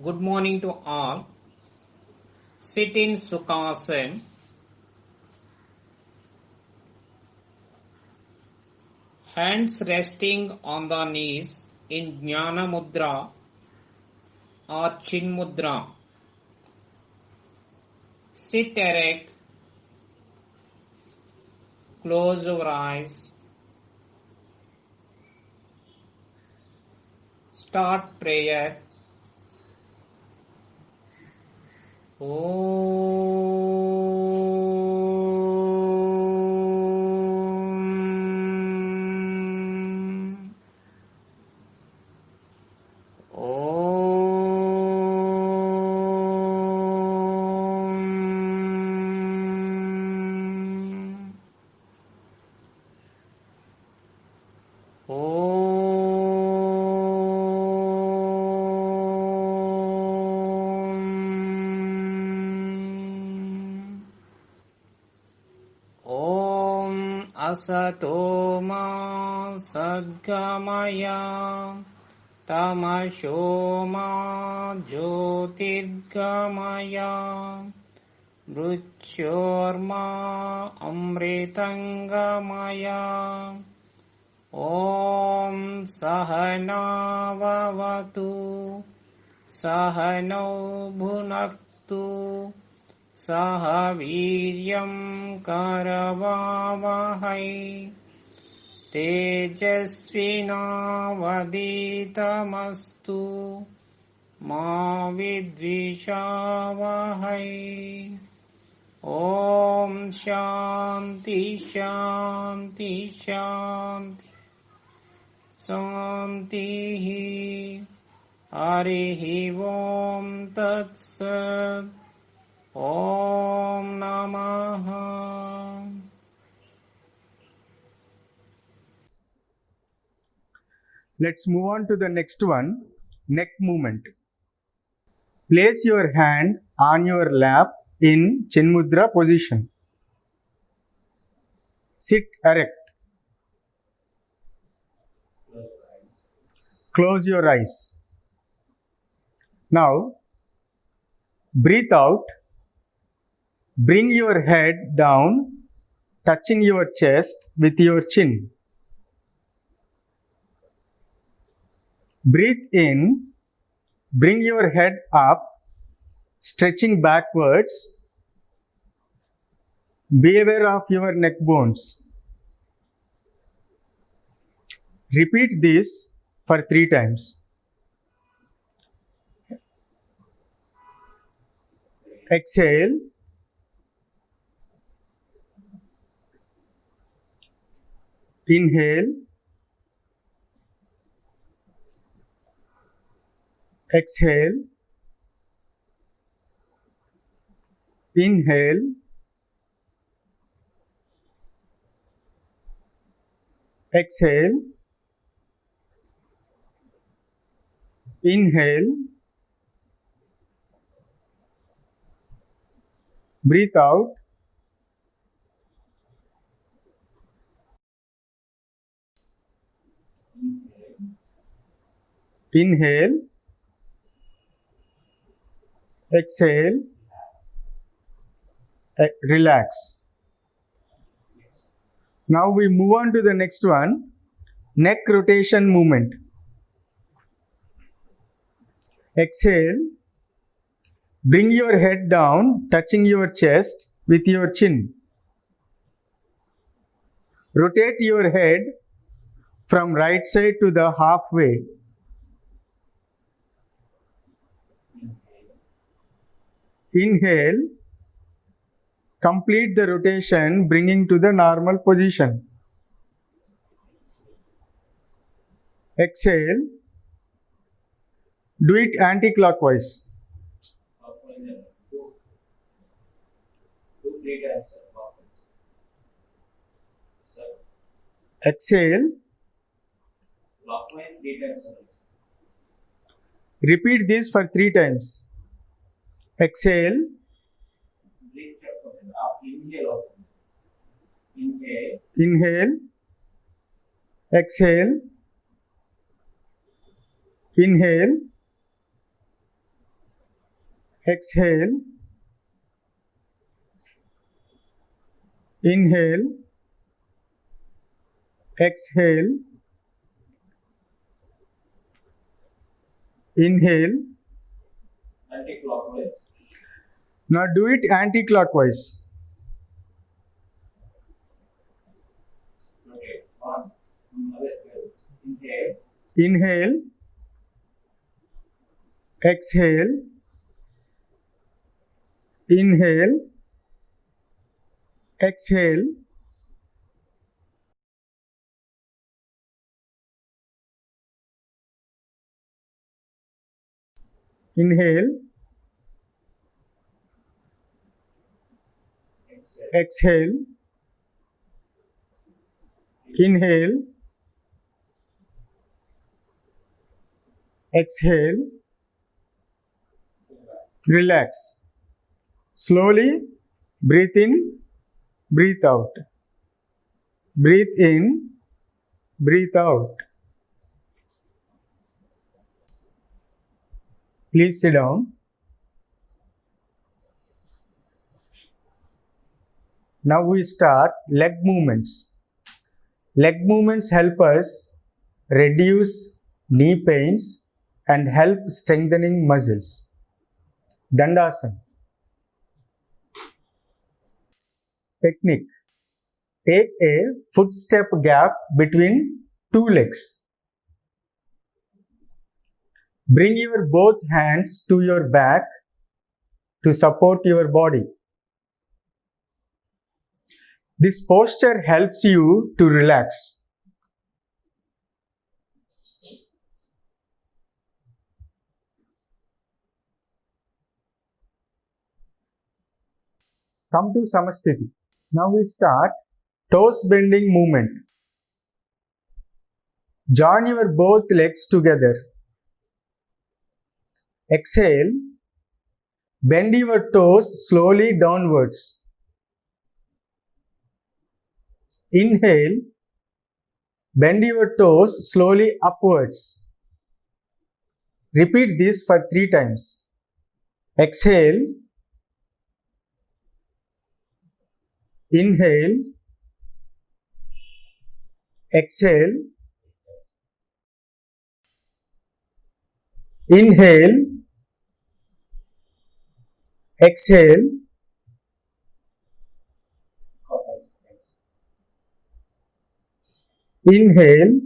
Good morning to all. Sit in Sukhasana. Hands resting on the knees in Jnana Mudra or Chin Mudra. Sit erect. Close your eyes. Start prayer. Asato ma sadgamaya tamasho ma jyotirgamaya mrityorma amritangamaya Om Sahana Vavatu Sahano Bhunaktu Saha Viryam Karavavahai Tejasvinavaditamastu Ma Vidvishavahai Om Shanti Shanti Shanti Santihi Harihi Om Tat Sat Om Namaha. Let's move on to the next one, neck movement. Place your hand on your lap in Chin Mudra position. Sit erect. Close your eyes. Now, breathe out. Bring your head down, touching your chest with your chin. Breathe in. Bring your head up, stretching backwards. Be aware of your neck bones. Repeat this for 3 times. Exhale. Inhale. Exhale. Inhale. Exhale. Inhale. Breathe out. Inhale. Exhale. Relax. Now we move on to the next one, neck rotation movement. Exhale. Bring your head down, touching your chest with your chin. Rotate your head from right side to the halfway. Inhale. Complete the rotation, bringing to the normal position. Exhale. Do it anti-clockwise. Exhale. Repeat this for 3 times. Exhale. Inhale. Exhale. Inhale. exhale, inhale, exhale, inhale. Anti-clockwise. Now do it anti-clockwise. Okay. One. Inhale. Inhale, exhale, inhale, exhale, inhale, exhale, inhale, exhale, relax. Slowly breathe in, breathe out. Breathe in, breathe out. Please sit down. Now we start leg movements. Leg movements help us reduce knee pains and help strengthening muscles. Dandasana. Technique. Take a footstep gap between two legs. Bring your both hands to your back to support your body. This posture helps you to relax. Come to Samasthiti. Now we start toes bending movement. Join your both legs together. Exhale. Bend your toes slowly downwards. Inhale. Bend your toes slowly upwards. Repeat this for 3 times. Exhale. Inhale. Exhale. Inhale. Exhale. Inhale.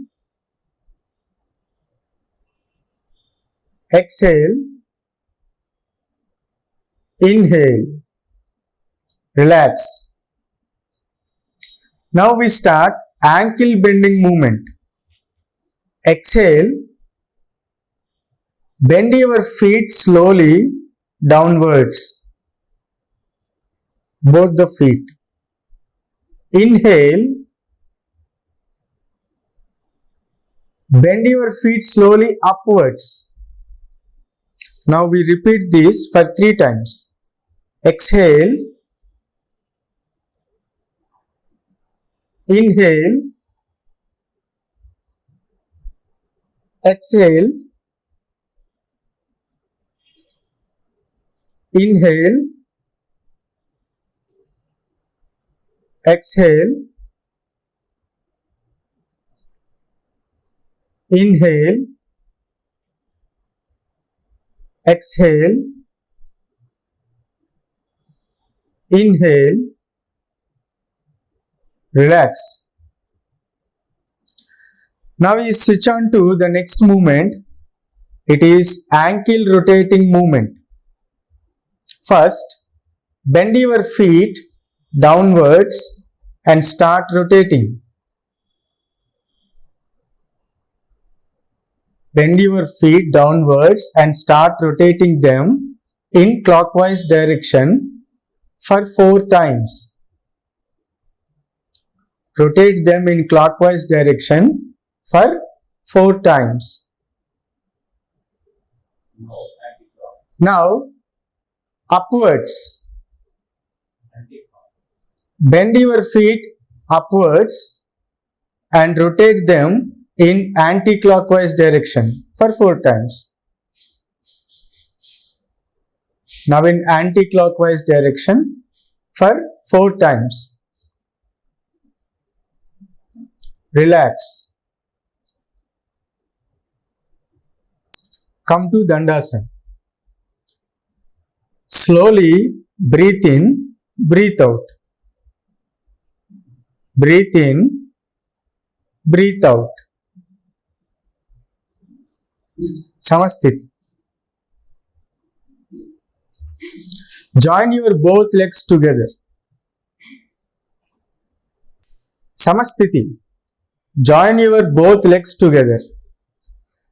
Exhale. Inhale. Relax. Now we start ankle bending movement. Exhale. Bend your feet slowly downwards. Both the feet. Inhale. Bend your feet slowly upwards. Now we repeat this for 3 times. Exhale. Inhale. Exhale. Inhale. Exhale. Inhale. Exhale. Inhale. Relax. Now we switch on to the next movement. It is ankle rotating movement. First, bend your feet downwards and start rotating. Bend your feet downwards and start rotating them in clockwise direction for 4 times. Rotate them in clockwise direction for 4 times. Now, upwards. Bend your feet upwards and rotate them in anti-clockwise direction for 4 times. Now in anti-clockwise direction for 4 times. Relax. Come to Dandasana. Slowly breathe in, breathe out. Breathe in, breathe out. Samasthiti. Join your both legs together. Samasthiti. Join your both legs together.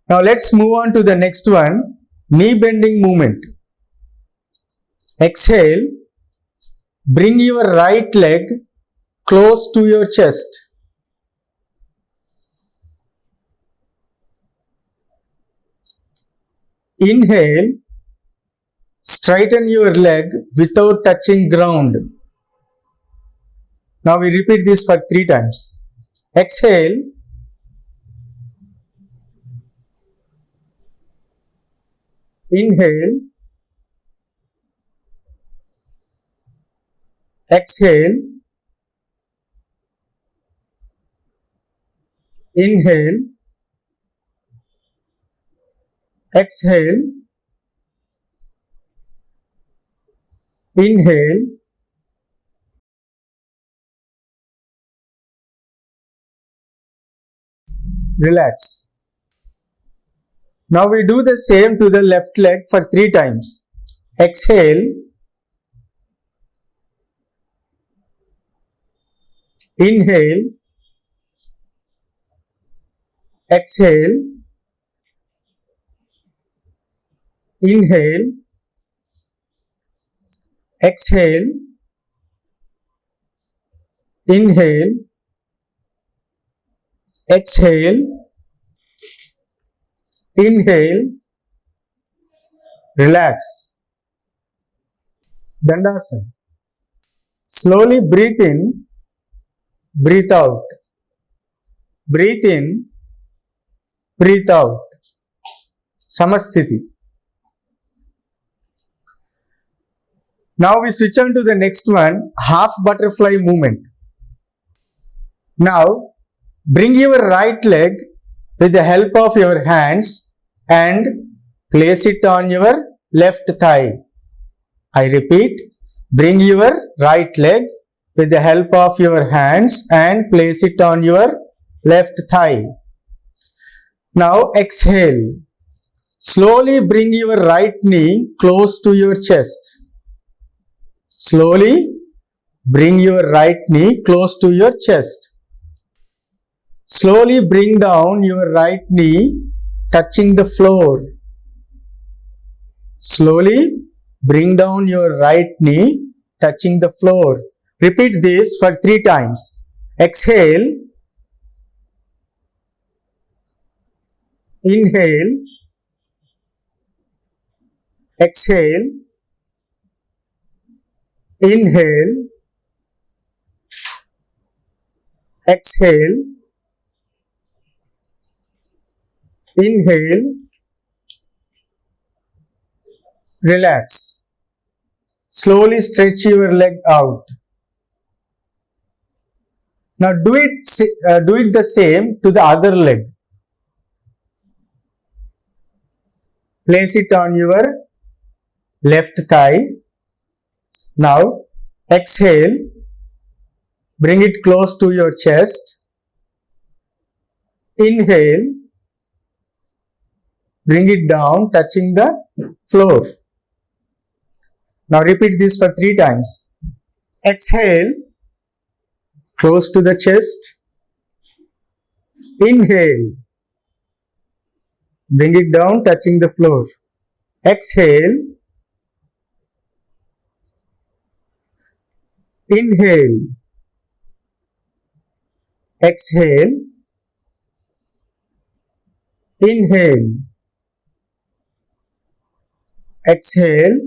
Now let's move on to the next one, knee bending movement. Exhale. Bring your right leg close to your chest. Inhale. Straighten your leg without touching ground. Now we repeat this for 3 times. Exhale. Inhale. Exhale. Inhale. Exhale. Inhale. Relax. Now we do the same to the left leg for 3 times. Exhale. Inhale. Exhale. Inhale. Exhale. Inhale. Exhale. Inhale. Relax. Dandasana. Slowly breathe in, breathe out. Breathe in, breathe out. Samasthiti. Now we switch on to the next one, half butterfly movement. Now bring your right leg with the help of your hands and place it on your left thigh. I repeat, bring your right leg with the help of your hands and place it on your left thigh. Now exhale. Slowly bring your right knee close to your chest. Slowly bring your right knee close to your chest. Slowly bring down your right knee touching the floor. Slowly bring down your right knee touching the floor. Repeat this for 3 times. Exhale. Inhale. Exhale. Inhale. Exhale. Inhale. Relax. Slowly stretch your leg out. Now do it the same to the other leg. Place it on your left thigh. Now exhale. Bring it close to your chest. Inhale. Bring it down touching the floor. Now repeat this for 3 times. Exhale. Close to the chest. Inhale. Bring it down touching the floor. Exhale. Inhale. Exhale. Inhale. Exhale.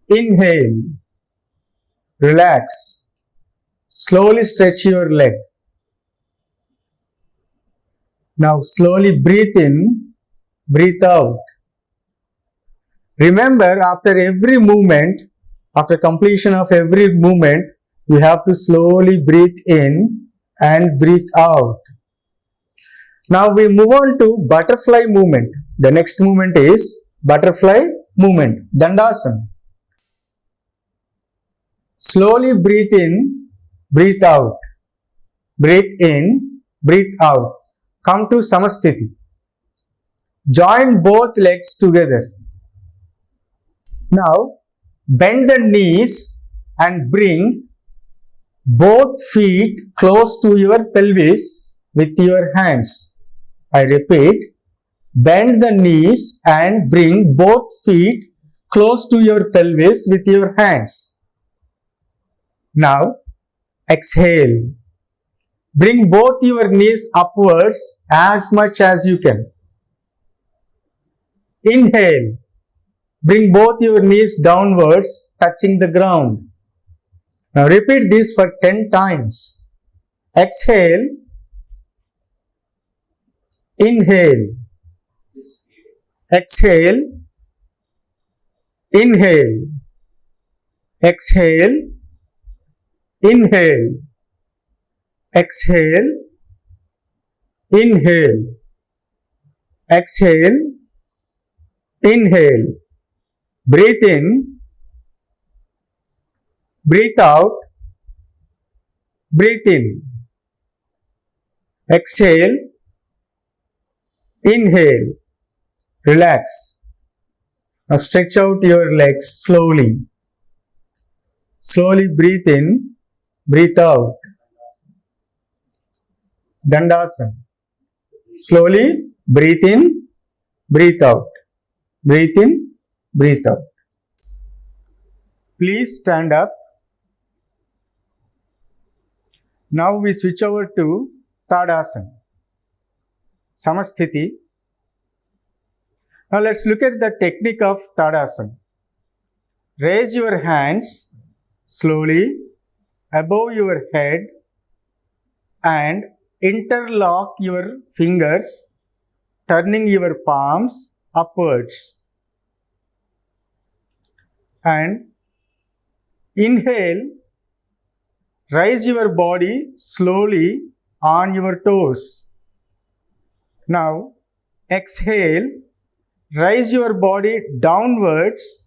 Inhale. Relax. Slowly stretch your leg. Now slowly breathe in, breathe out. Remember, after every movement, after completion of every movement, you have to slowly breathe in and breathe out. Now we move on to butterfly movement. The next movement is butterfly movement, Dandasana. Slowly breathe in, breathe out. Breathe in, breathe out. Come to Samasthiti. Join both legs together. Now bend the knees and bring both feet close to your pelvis with your hands. I repeat, bend the knees and bring both feet close to your pelvis with your hands. Now exhale. Bring both your knees upwards as much as you can. Inhale. Bring both your knees downwards, touching the ground. Now repeat this for 10 times. Exhale. Inhale. Exhale. Inhale. Exhale. Inhale. Exhale. Inhale. Exhale. Inhale. Breathe in. Breathe out. Breathe in. Exhale. Inhale. Relax. Now stretch out your legs slowly. Slowly breathe in. Breathe out. Dandasana. Slowly breathe in. Breathe out. Breathe in. Breathe out. Please stand up. Now we switch over to Tadasana. Samasthiti. Now let's look at the technique of Tadasana. Raise your hands slowly above your head and interlock your fingers, turning your palms upwards. And inhale, raise your body slowly on your toes. Now exhale, raise your body downwards,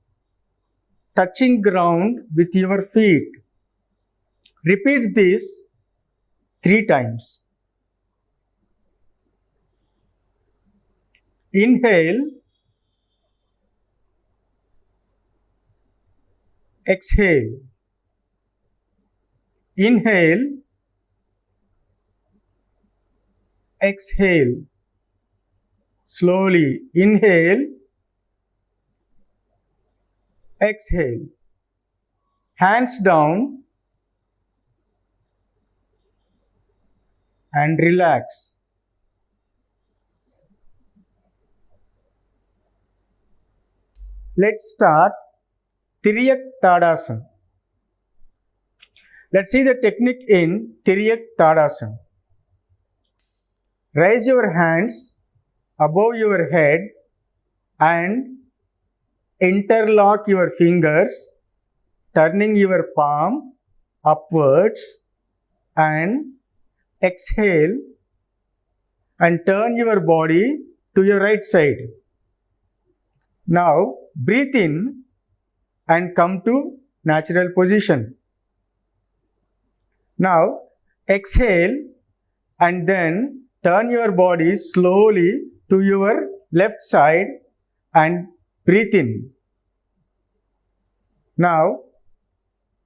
touching ground with your feet. Repeat this 3 times. Inhale, exhale. Inhale, exhale. Slowly inhale, exhale. Hands down and relax. Let's start Tiriyak Tadasana. Let's see the technique in Tiriyak Tadasana. Raise your hands above your head and interlock your fingers, turning your palm upwards, and exhale and turn your body to your right side. Now breathe in and come to natural position. Now exhale and then turn your body slowly to your left side and breathe in. Now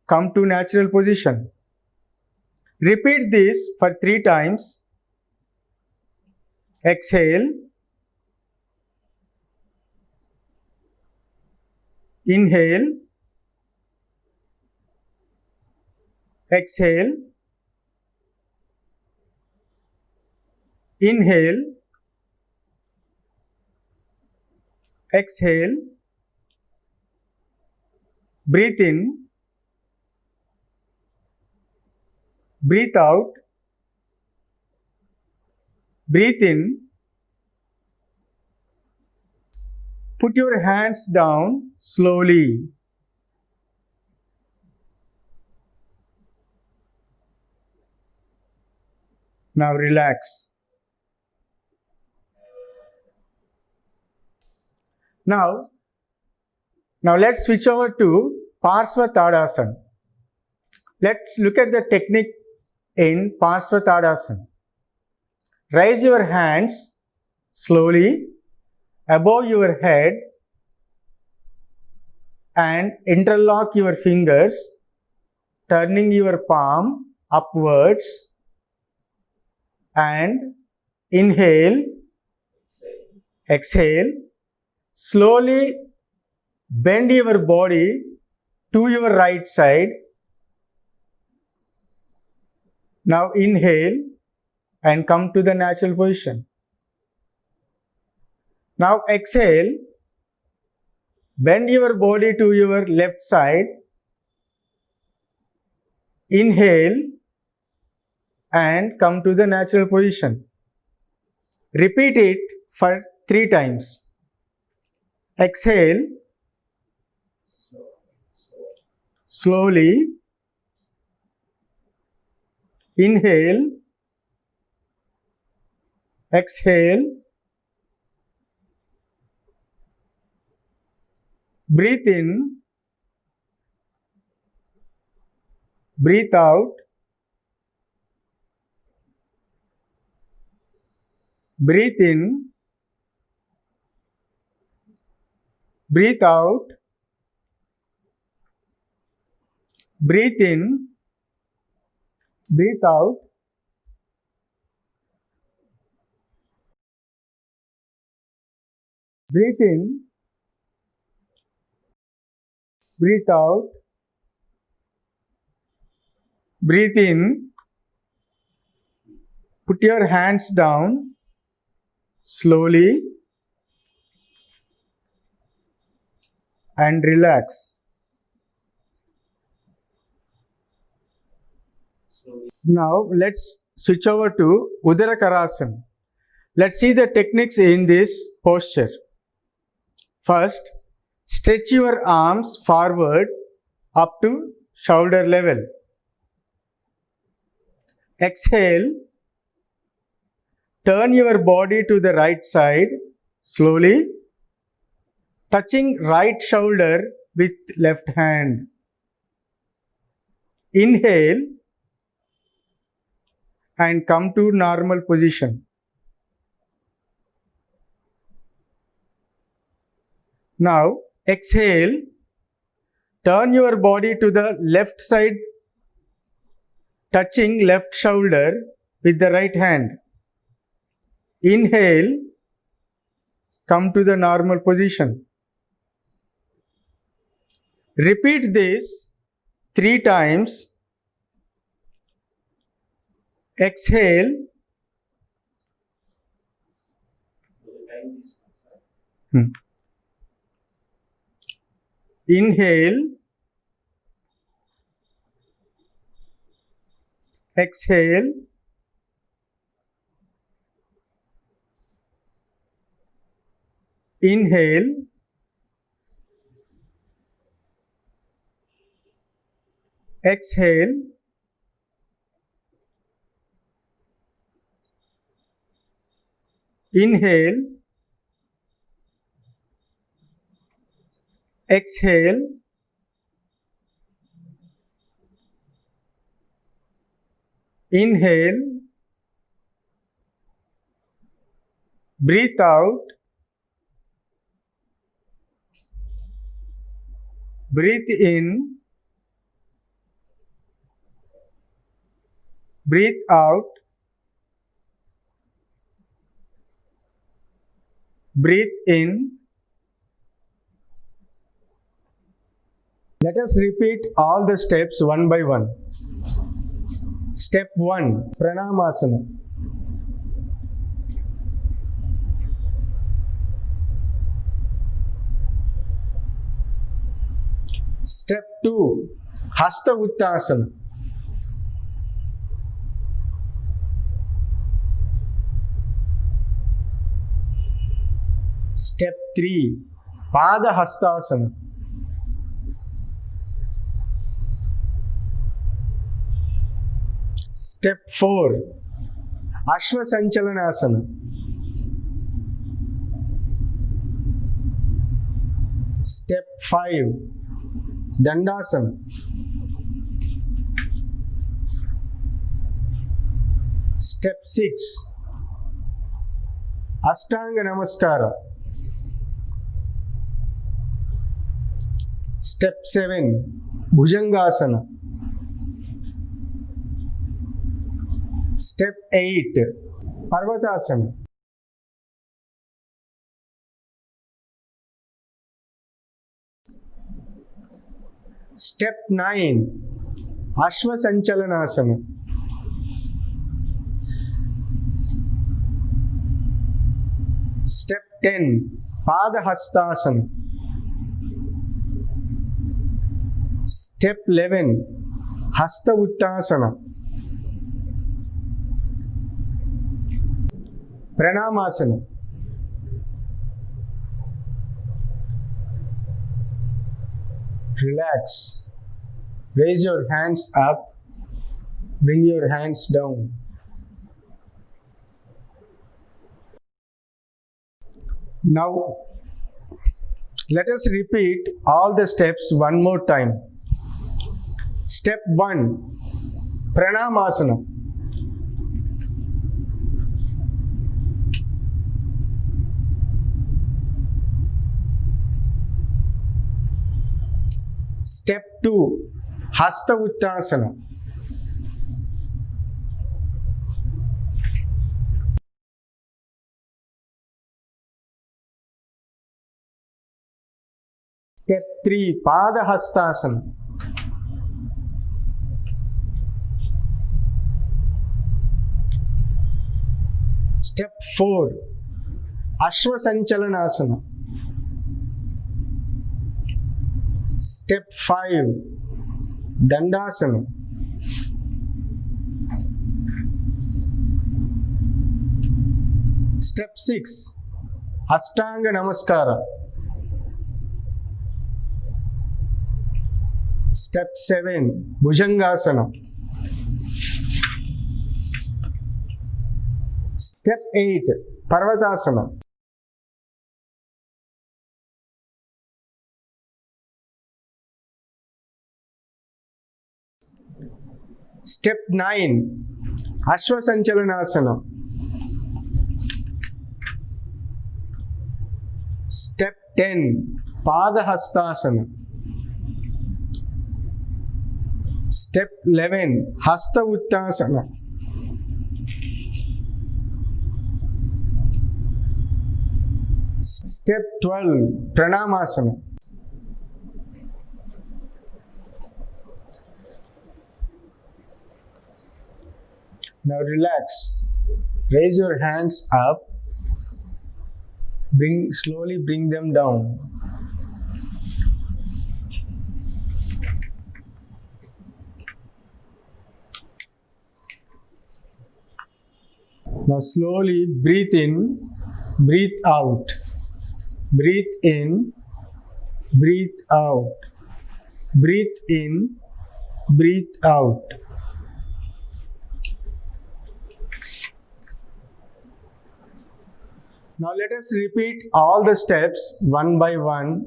come to natural position. Repeat this for 3 times. Exhale. Inhale. Exhale. Inhale. Exhale. Breathe in. Breathe out. Breathe in. Put your hands down slowly. Now relax. Now let's switch over to Parshva Let's look at the technique in Parshva. Raise your hands slowly above your head and interlock your fingers, turning your palm upwards, and inhale, exhale. Slowly bend your body to your right side. Now inhale and come to the natural position. Now exhale, bend your body to your left side. Inhale and come to the natural position. Repeat it for 3 times. Exhale, slowly. Inhale, exhale. Breathe in, breathe out. Breathe in, breathe out. Breathe in, breathe out. Breathe in, breathe out. Breathe in. Put your hands down slowly and relax. Now let's switch over to Uddara. Let's see the techniques in this posture. First, stretch your arms forward up to shoulder level. Exhale, turn your body to the right side slowly, touching right shoulder with left hand. Inhale and come to normal position. Now exhale, turn your body to the left side, touching left shoulder with the right hand. Inhale, come to the normal position. Repeat this 3 times. Exhale. Inhale. Exhale. Inhale. Exhale. Inhale. Exhale. Inhale. Breathe out. Breathe in. Breathe out. Breathe in. Let us repeat all the steps one by one. Step 1, Pranamasana. Step 2, Hasta Uttasana. Step 3, Padahastasana. Step 4, Ashvasanchalanasana. Step 5, Dandasana. Step 6, Ashtanga Namaskara. Step 7, Bhujangasana. Step 8, Parvatasana. Step 9, Ashvasanchalanasana. Step 10, Padahastasana. Step 11, Hasta Uttasana. Pranamasana. Relax. Raise your hands up. Bring your hands down. Now, let us repeat all the steps one more time. Step 1, Pranamasana. Step 2, Hasta Uttasana. Step 3, Padahastasana. Step 4, Ashvasanchalanasana. Step 5, Dandasana. Step 6, Ashtanga Namaskara. Step 7, Bhujangasana. Step 8, Parvatasana. Step 9, Ashvasanchalanasana. Step 10, Padahastasana. Step 11, Hasta Uttasana. Step 12, Pranamasana. Now relax. Raise your hands up. Slowly bring them down. Now slowly breathe in, breathe out. Breathe in, breathe out. Breathe in, breathe out. Now let us repeat all the steps one by one.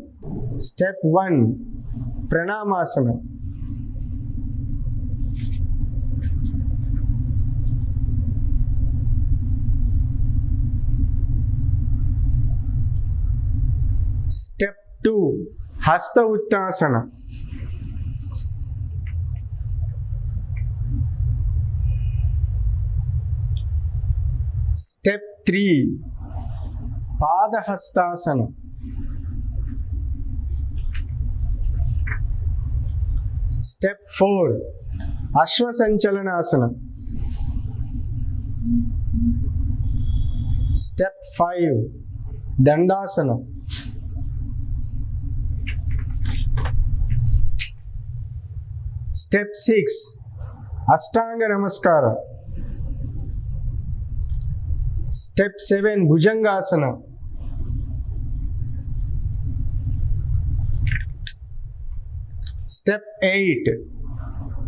Step 1, Pranamasana. Step 2, Hasta Uttasana. Step 3, Padahastasana. Step 4, Ashvasanchalanasana. Step 5, Dandasana. Step 6, Ashtanga Namaskara. Step 7, Bhujangasana. Step 8,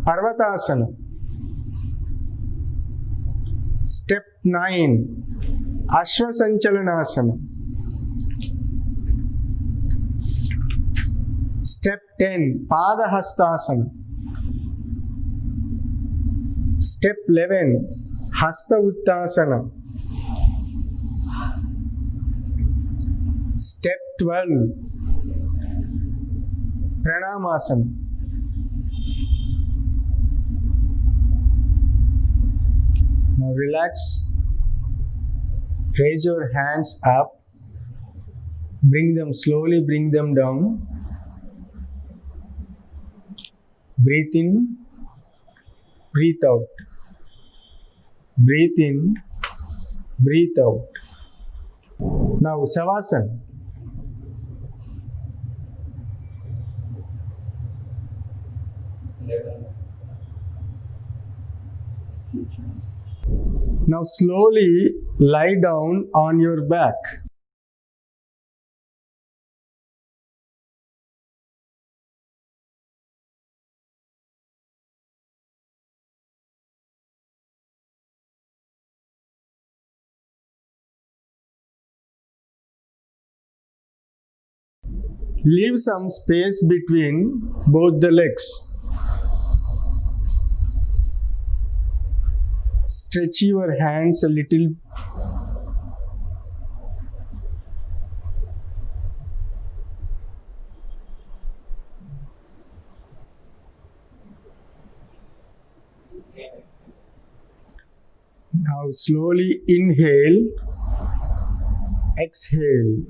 Parvatasana. Step 9, Ashvasanchalanasana. Step 10, Padahastasana. Step 11, Hasta Uttasana. Step 12, Pranamasana. Now relax, raise your hands up, bring them slowly, bring them down. Breathe in, breathe out. Breathe in, breathe out. Now Savasana. Now slowly lie down on your back. Leave some space between both the legs. Stretch your hands a little. Now slowly inhale, exhale.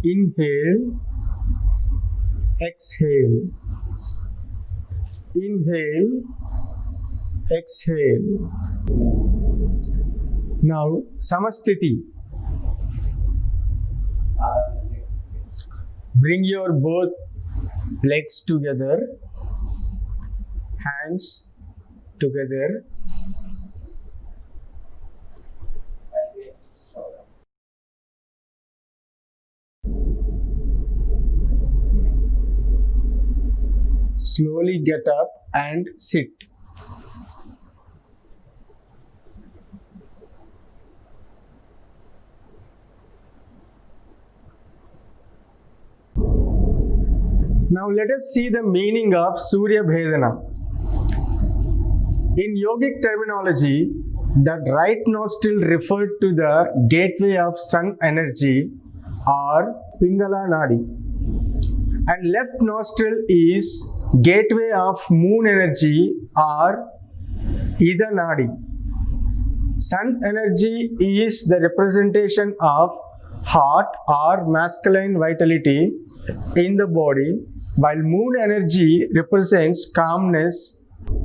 Inhale, exhale. Inhale, exhale. Now Samastiti. Bring your both legs together, hands together. Slowly get up and sit. Now let us see the meaning of Surya Bhedana. In yogic terminology, the right nostril referred to the gateway of sun energy or Pingala Nadi, and left nostril is gateway of moon energy or Ida Nadi. Sun energy is the representation of heart or masculine vitality in the body, while moon energy represents calmness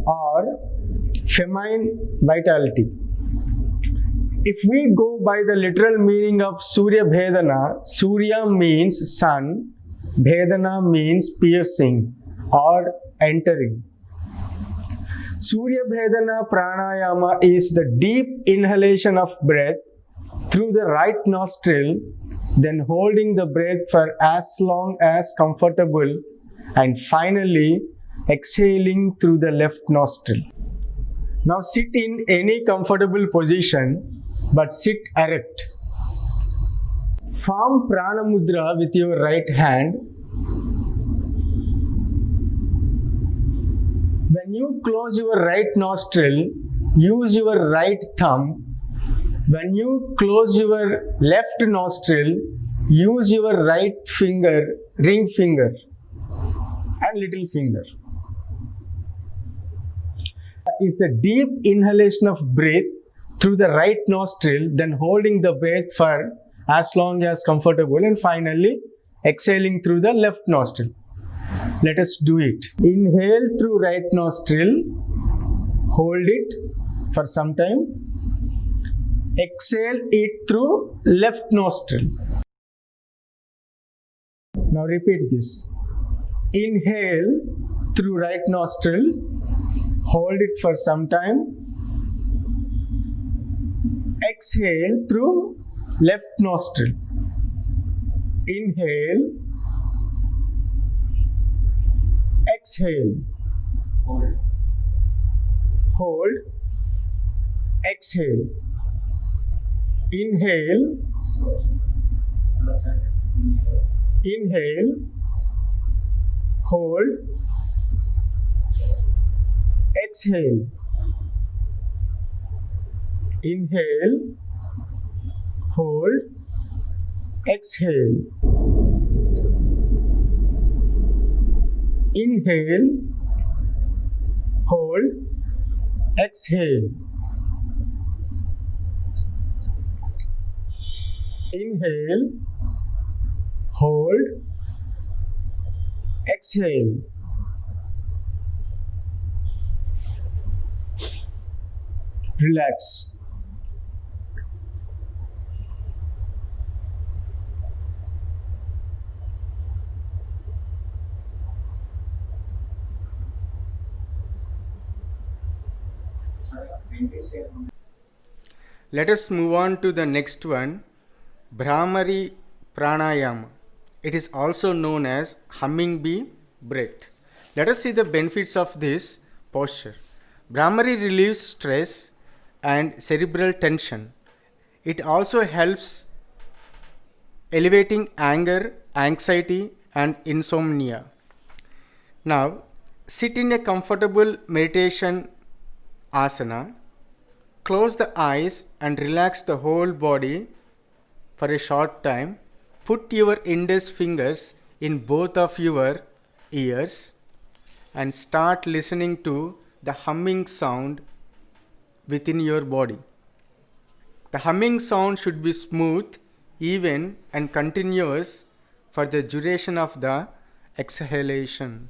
or feminine vitality. If we go by the literal meaning of Surya Bhedana, Surya means sun, Bhedana means piercing or entering. Surya Bhedana Pranayama is the deep inhalation of breath through the right nostril, then holding the breath for as long as comfortable, and finally exhaling through the left nostril. Now sit in any comfortable position, but sit erect. Form Prana Mudra with your right hand. When you close your right nostril, use your right thumb. When you close your left nostril, use your right finger, ring finger, and little finger. Is the deep inhalation of breath through the right nostril, then holding the breath for as long as comfortable, and finally exhaling through the left nostril. Let us do it. Inhale through right nostril, hold it for some time. Exhale it through left nostril. Now repeat this. Inhale through right nostril, hold it for some time. Exhale through left nostril. Inhale. exhale, hold, exhale, inhale, inhale, hold, exhale, inhale, hold, exhale, inhale, hold, exhale, inhale, hold, exhale. Relax. Let us move on to the next one, Bhramari Pranayama. It is also known as humming bee breath. Let us see the benefits of this posture. Bhramari relieves stress and cerebral tension. It also helps elevating anger, anxiety, and insomnia. Now, sit in a comfortable meditation asana. Close the eyes and relax the whole body for a short time. Put your index fingers in both of your ears and start listening to the humming sound within your body. The humming sound should be smooth, even, and continuous for the duration of the exhalation.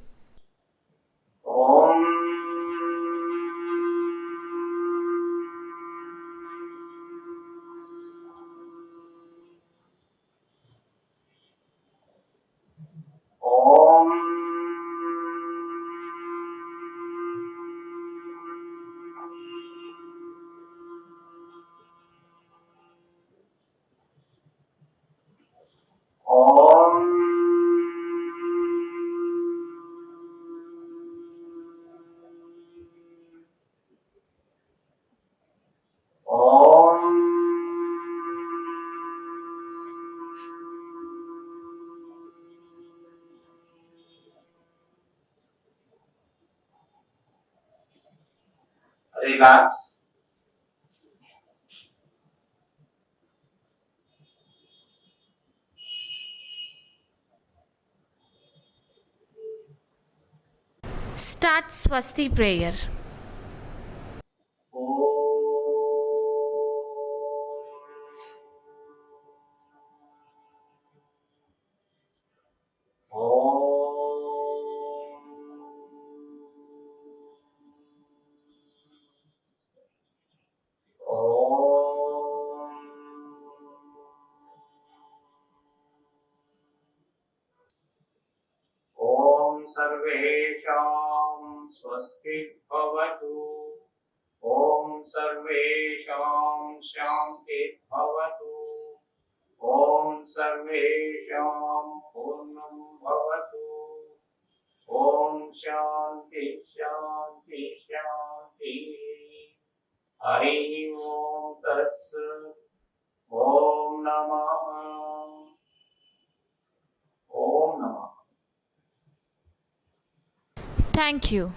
Relax. Start Swasti prayer. ॐ सर्वेषां स्वस्ति भवतु। ॐ सर्वेषां शान्ति भवतु। ॐ सर्वेषां पूर्णं भवतु। ॐ शान्ति शान्ति शान्ति। हरि ओम तत्सत्। ओम नमः। ओम नमः। Thank you.